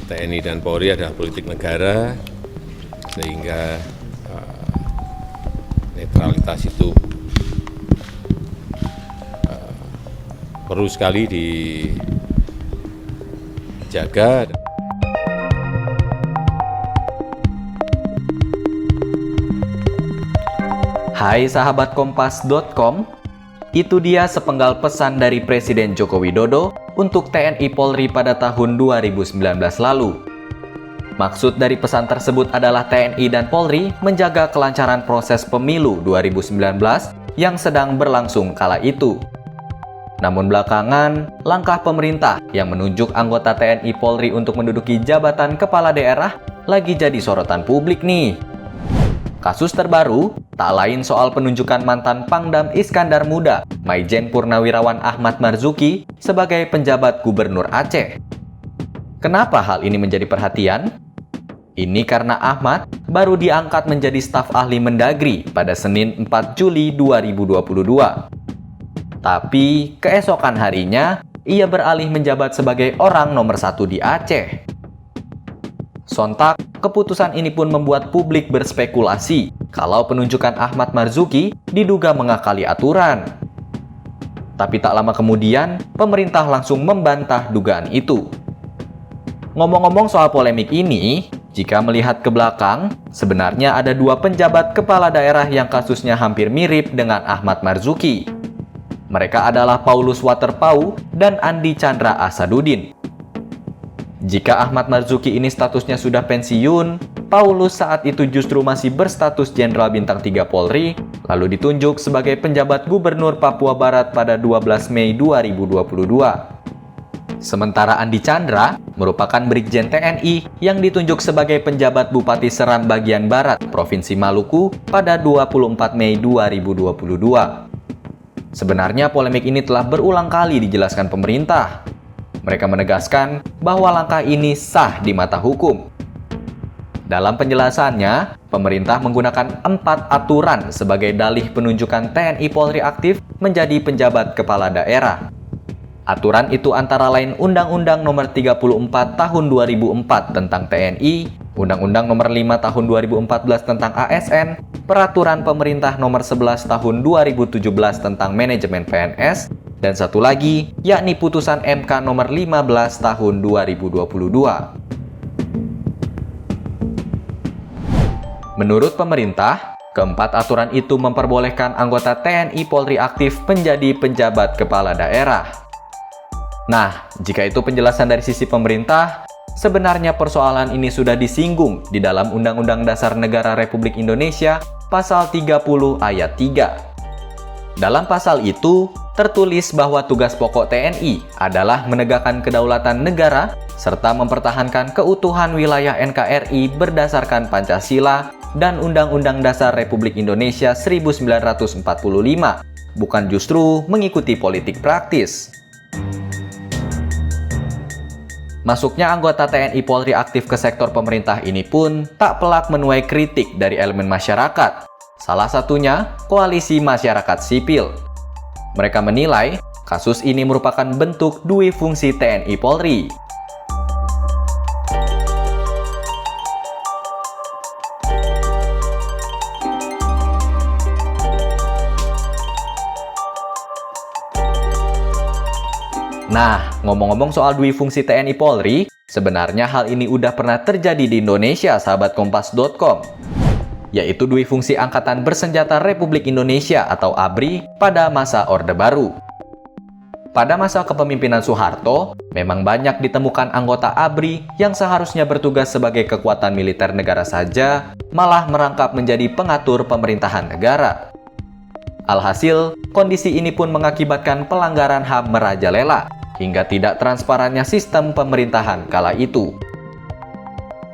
TNI dan Polri adalah politik negara, sehingga netralitas itu perlu sekali dijaga. Hai sahabat Kompas.com, itu dia sepenggal pesan dari Presiden Joko Widodo untuk TNI Polri pada tahun 2019 lalu. Maksud dari pesan tersebut adalah TNI dan Polri menjaga kelancaran proses pemilu 2019 yang sedang berlangsung kala itu. Namun belakangan, langkah pemerintah yang menunjuk anggota TNI Polri untuk menduduki jabatan kepala daerah lagi jadi sorotan publik nih. Kasus terbaru tak lain soal penunjukan mantan Pangdam Iskandar Muda, Maijen Purnawirawan Ahmad Marzuki sebagai penjabat Gubernur Aceh. Kenapa hal ini menjadi perhatian? Ini karena Ahmad baru diangkat menjadi staf ahli Mendagri pada Senin 4 Juli 2022. Tapi keesokan harinya, ia beralih menjabat sebagai orang nomor 1 di Aceh. Sontak, keputusan ini pun membuat publik berspekulasi kalau penunjukan Ahmad Marzuki diduga mengakali aturan. Tapi tak lama kemudian, pemerintah langsung membantah dugaan itu. Ngomong-ngomong soal polemik ini, jika melihat ke belakang, sebenarnya ada dua penjabat kepala daerah yang kasusnya hampir mirip dengan Ahmad Marzuki. Mereka adalah Paulus Waterpauw dan Andi Chandra Asaduddin. Jika Ahmad Marzuki ini statusnya sudah pensiun, Paulus saat itu justru masih berstatus Jenderal Bintang 3 Polri, lalu ditunjuk sebagai penjabat Gubernur Papua Barat pada 12 Mei 2022. Sementara Andi Chandra merupakan Brigjen TNI yang ditunjuk sebagai penjabat Bupati Seram bagian Barat, Provinsi Maluku pada 24 Mei 2022. Sebenarnya polemik ini telah berulang kali dijelaskan pemerintah. Mereka menegaskan bahwa langkah ini sah di mata hukum. Dalam penjelasannya, pemerintah menggunakan 4 aturan sebagai dalih penunjukan TNI Polri aktif menjadi penjabat kepala daerah. Aturan itu antara lain Undang-Undang Nomor 34 Tahun 2004 tentang TNI, Undang-Undang Nomor 5 Tahun 2014 tentang ASN, Peraturan Pemerintah Nomor 11 Tahun 2017 tentang Manajemen PNS, dan satu lagi, yakni Putusan MK Nomor 15 Tahun 2022. Menurut pemerintah, keempat aturan itu memperbolehkan anggota TNI Polri aktif menjadi penjabat kepala daerah. Nah, jika itu penjelasan dari sisi pemerintah, sebenarnya persoalan ini sudah disinggung di dalam Undang-Undang Dasar Negara Republik Indonesia Pasal 30 Ayat 3. Dalam pasal itu, tertulis bahwa tugas pokok TNI adalah menegakkan kedaulatan negara serta mempertahankan keutuhan wilayah NKRI berdasarkan Pancasila dan Undang-Undang Dasar Republik Indonesia 1945, bukan justru mengikuti politik praktis. Masuknya anggota TNI Polri aktif ke sektor pemerintah ini pun tak pelak menuai kritik dari elemen masyarakat, salah satunya koalisi masyarakat sipil. Mereka menilai kasus ini merupakan bentuk dui fungsi TNI Polri. Nah, ngomong-ngomong soal dui fungsi TNI Polri, sebenarnya hal ini udah pernah terjadi di Indonesia, sahabat Kompas.com. Yaitu dui fungsi Angkatan Bersenjata Republik Indonesia atau ABRI pada masa Orde Baru. Pada masa kepemimpinan Soeharto, memang banyak ditemukan anggota ABRI yang seharusnya bertugas sebagai kekuatan militer negara saja, malah merangkap menjadi pengatur pemerintahan negara. Alhasil, kondisi ini pun mengakibatkan pelanggaran HAM merajalela, hingga tidak transparannya sistem pemerintahan kala itu.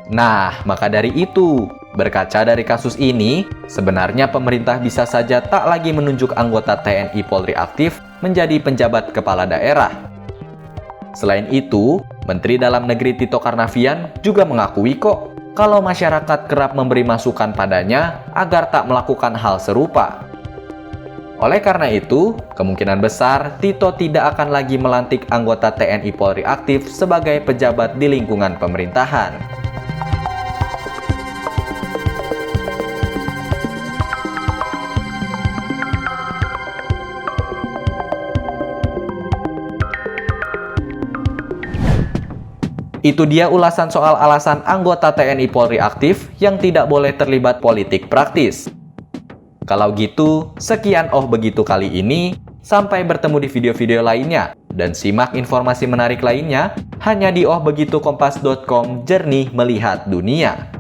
Nah, maka dari itu, berkaca dari kasus ini, sebenarnya pemerintah bisa saja tak lagi menunjuk anggota TNI Polri aktif menjadi penjabat kepala daerah. Selain itu, Menteri Dalam Negeri Tito Karnavian juga mengakui kok kalau masyarakat kerap memberi masukan padanya agar tak melakukan hal serupa. Oleh karena itu, kemungkinan besar Tito tidak akan lagi melantik anggota TNI Polri aktif sebagai pejabat di lingkungan pemerintahan. Itu dia ulasan soal alasan anggota TNI Polri aktif yang tidak boleh terlibat politik praktis. Kalau gitu, sekian Oh Begitu kali ini. Sampai bertemu di video-video lainnya. Dan simak informasi menarik lainnya hanya di ohbegitukompas.com, jernih melihat dunia.